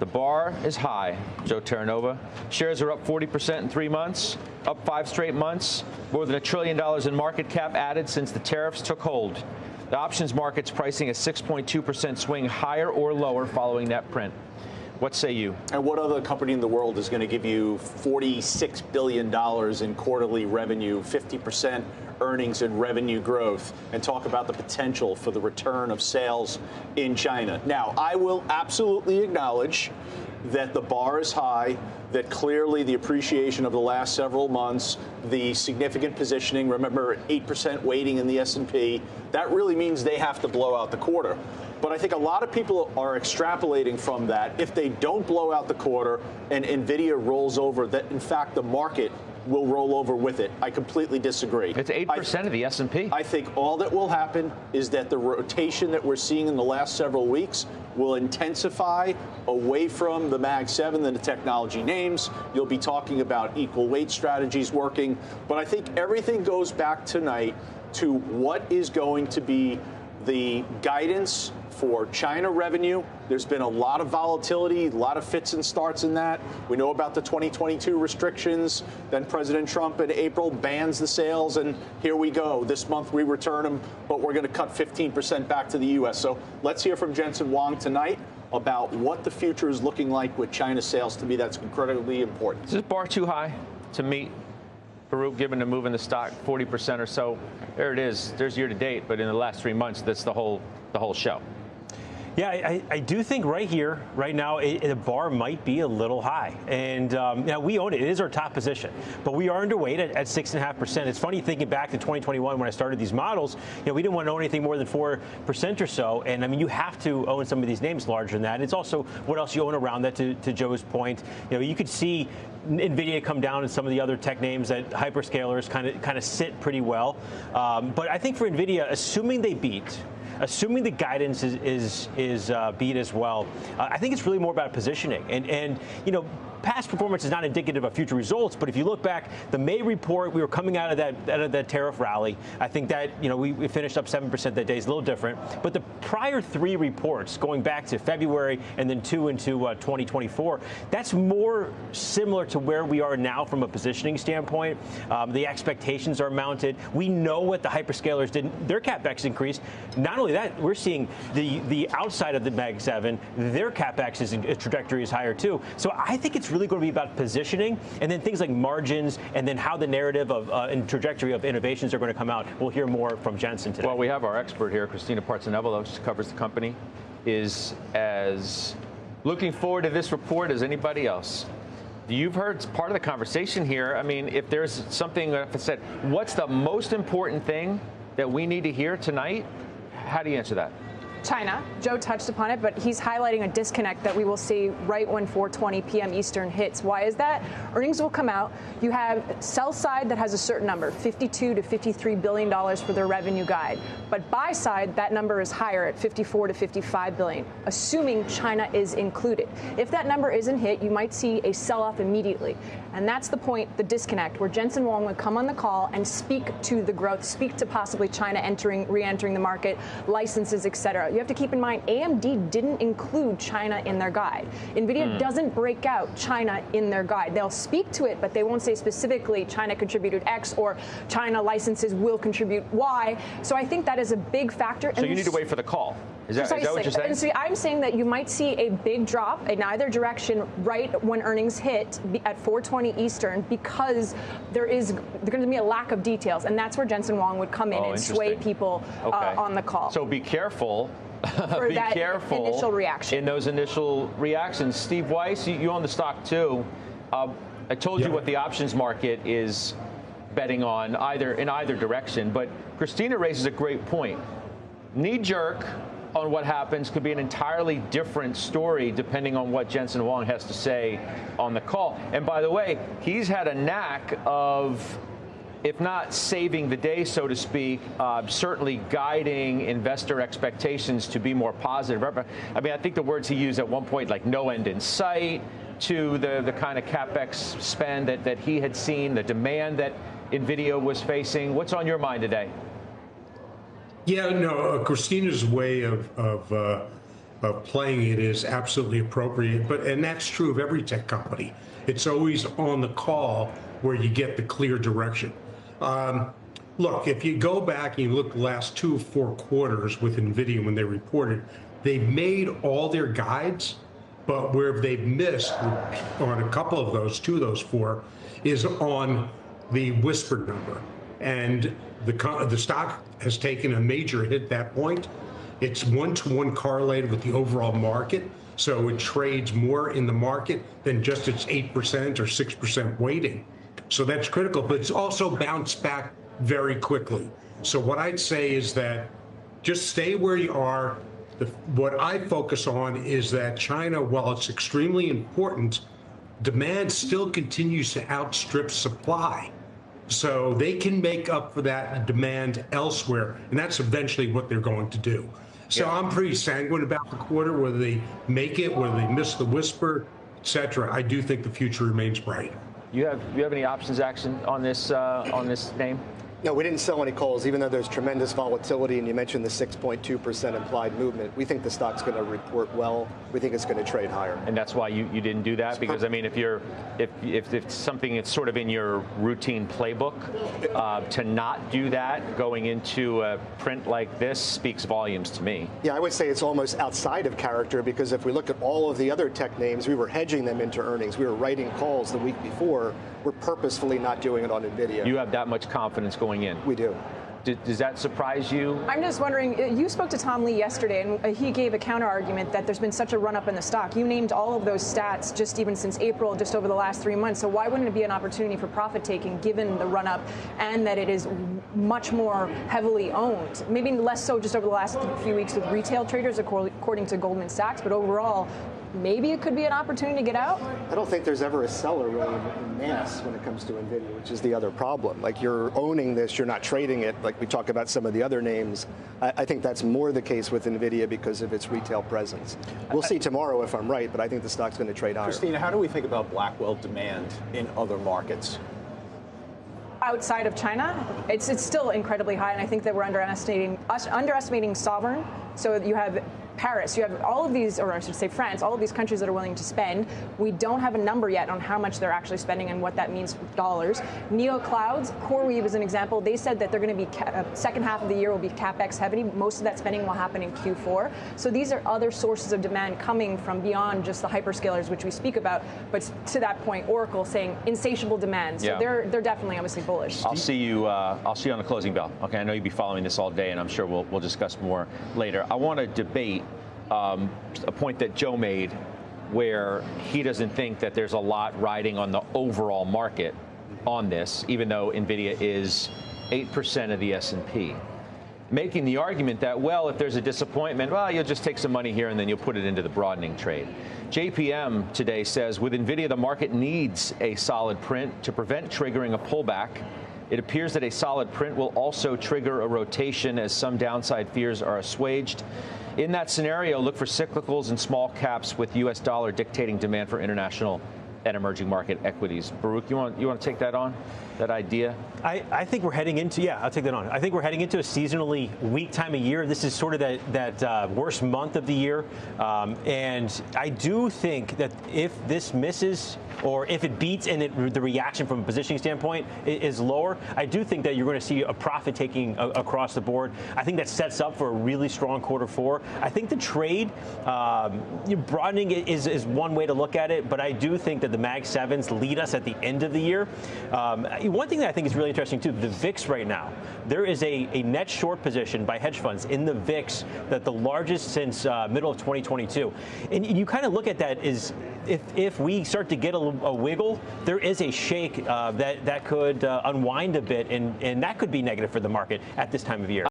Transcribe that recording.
The bar is high, Joe Terranova. Shares are up 40% in 3 months, up 5 straight months. More than $1 trillion in market cap added since the tariffs took hold. The options market's pricing a 6.2% swing higher or lower following that print. What say you? And what other company in the world is going to give you $46 billion in quarterly revenue, 50% earnings and revenue growth, and talk about the potential for the return of sales in China? Now, I will absolutely acknowledge that the bar is high, that clearly the appreciation of the last several months, the significant positioning, remember 8% weighting in the S&P, that really means they have to blow out the quarter. But I think a lot of people are extrapolating from that. If they don't blow out the quarter and Nvidia rolls over, that in fact the market will roll over with it. I completely disagree. It's 8% of the S&P. I think all that will happen is that the rotation that we're seeing in the last several weeks will intensify away from the Mag 7 and the technology names. You'll be talking about equal weight strategies working. But I think everything goes back tonight to what is going to be the guidance for China revenue. There's been a lot of volatility, a lot of fits and starts in that. We know about the 2022 restrictions. Then President Trump in April bans the sales, and here we go. This month we return them, but we're going to cut 15% back to the U.S. So let's hear from Jensen Huang tonight about what the future is looking like with China sales. To me, that's incredibly important. Is this bar too high to meet, Farouk, given the move in the stock, 40% or so? There it is. There's year to date, but in the last 3 months, that's the whole show. Yeah, I do think right here, right now, the bar might be a little high. And now we own it. It is our top position. But we are underweight at 6.5%. It's funny thinking back to 2021 when I started these models, we didn't want to own anything more than 4% or so. And I mean, you have to own some of these names larger than that. And it's also what else you own around that, to Joe's point. You could see Nvidia come down and some of the other tech names that hyperscalers kind of sit pretty well. But I think for Nvidia, assuming they beat, assuming the guidance is beat as well, I think it's really more about positioning. And past performance is not indicative of future results, but if you look back, the May report, we were coming out of that tariff rally. I think that we finished up 7% that day. Is a little different, but the prior 3 reports, going back to February and then 2 into 2024, that's more similar to where we are now from a positioning standpoint. The expectations are mounted. We know what the hyperscalers did. Their CapEx increased. Not only that, we're seeing the outside of the Mag 7, their CapEx trajectory is higher too. So I think it's really going to be about positioning, and then things like margins, and then how the narrative of and trajectory of innovations are going to come out. We'll hear more from Jensen today. Well, we have our expert here, Kristina Partsinevelos, who covers the company, is as looking forward to this report as anybody else. You've heard part of the conversation here. I mean, if there's something that said, what's the most important thing that we need to hear tonight? How do you answer that? China. Joe touched upon it, but he's highlighting a disconnect that we will see right when 4:20 p.m. Eastern hits. Why is that? Earnings will come out. You have sell side that has a certain number, $52 to $53 billion for their revenue guide. But buy side, that number is higher at $54 to $55 billion, assuming China is included. If that number isn't hit, you might see a sell-off immediately. And that's the point, the disconnect, where Jensen Huang would come on the call and speak to the growth, speak to possibly China re-entering the market, licenses, et cetera. You have to keep in mind, AMD didn't include China in their guide. Nvidia doesn't break out China in their guide. They'll speak to it, but they won't say specifically China contributed X or China licenses will contribute Y. So I think that is a big factor. So you need to wait for the call. Is that what you're saying? And so I'm saying that you might see a big drop in either direction right when earnings hit at 4:20 Eastern, because there's going to be a lack of details, and that's where Jensen Huang would come in and sway people on the call. So be careful. Be careful initial reaction. In those initial reactions. Steve Weiss, you own the stock too. I told you what the options market is betting on in either direction, but Kristina raises a great point. Knee jerk on what happens could be an entirely different story depending on what Jensen Huang has to say on the call. And by the way, he's had a knack of, if not saving the day, so to speak, certainly guiding investor expectations to be more positive. I mean, I think the words he used at one point, like no end in sight, to the kind of CapEx spend that he had seen, the demand that Nvidia was facing. What's on your mind today? Yeah, no, Kristina's way of of playing it is absolutely appropriate. And that's true of every tech company. It's always on the call where you get the clear direction. Look, if you go back and you look the last 2 or 4 quarters with Nvidia when they reported, they've made all their guides, but where they've missed on a couple of those, 2 of those 4, is on the whispered number. And the stock has taken a major hit at that point. It's 1-to-1 correlated with the overall market, so it trades more in the market than just its 8% or 6% weighting. So that's critical, but it's also bounced back very quickly. So what I'd say is that just stay where you are. What I focus on is that China, while it's extremely important, demand still continues to outstrip supply. So they can make up for that demand elsewhere, and that's eventually what they're going to do. So I'm pretty sanguine about the quarter, whether they make it, whether they miss the whisper, et cetera. I do think the future remains bright. You have any options action on this name? No, we didn't sell any calls, even though there's tremendous volatility, and you mentioned the 6.2% implied movement. We think the stock's going to report well. We think it's going to trade higher. And that's why you didn't do that? Because, I mean, if it's something that's sort of in your routine playbook, to not do that going into a print like this speaks volumes to me. Yeah, I would say it's almost outside of character, because if we look at all of the other tech names, we were hedging them into earnings. We were writing calls the week before. We're purposefully not doing it on Nvidia. You have that much confidence going in? We do. Does that surprise you? I'm just wondering, you spoke to Tom Lee yesterday, and he gave a counter argument that there's been such a run-up in the stock. You named all of those stats just even since April, just over the last 3 months. So why wouldn't it be an opportunity for profit-taking given the run-up and that it is much more heavily owned? Maybe less so just over the last few weeks with retail traders, according to Goldman Sachs, but overall, maybe it could be an opportunity to get out? I don't think there's ever a seller really in mass when it comes to Nvidia, which is the other problem. Like, you're owning this, you're not trading it, like we talk about some of the other names. I think that's more the case with Nvidia because of its retail presence. We'll see tomorrow if I'm right, but I think the stock's going to trade higher. Kristina, how do we think about Blackwell demand in other markets? Outside of China, it's still incredibly high, and I think that we're underestimating sovereign. So you have Paris, you have all of these, or I should say France, all of these countries that are willing to spend. We don't have a number yet on how much they're actually spending and what that means for dollars. Neo Clouds, CoreWeave is an example. They said that they're going to be, second half of the year will be CapEx heavy. Most of that spending will happen in Q4. So these are other sources of demand coming from beyond just the hyperscalers, which we speak about. But to that point, Oracle saying insatiable demand. So they're definitely obviously bullish. I'll see you on the closing bell. Okay, I know you'll be following this all day, and I'm sure we'll discuss more later. I want to debate a point that Joe made where he doesn't think that there's a lot riding on the overall market on this, even though Nvidia is 8% of the S&P. Making the argument that, well, if there's a disappointment, well, you'll just take some money here and then you'll put it into the broadening trade. JPM today says, with Nvidia, the market needs a solid print to prevent triggering a pullback. It appears that a solid print will also trigger a rotation as some downside fears are assuaged. In that scenario, look for cyclicals and small caps with U.S. dollar dictating demand for international and emerging market equities. Baruch, you want to take that on, that idea? I think we're heading into, I'll take that on. I think we're heading into a seasonally weak time of year. This is sort of that worst month of the year. And I do think that if this misses or if it beats and the reaction from a positioning standpoint is lower, I do think that you're going to see a profit taking across the board. I think that sets up for a really strong Q4. I think the trade, broadening is one way to look at it, but I do think that the Mag 7s lead us at the end of the year. One thing that I think is really interesting, too, the VIX right now, there is a net short position by hedge funds in the VIX that the largest since middle of 2022. And you kind of look at that as if we start to get a wiggle, there is a shake that could unwind a bit, and that could be negative for the market at this time of year.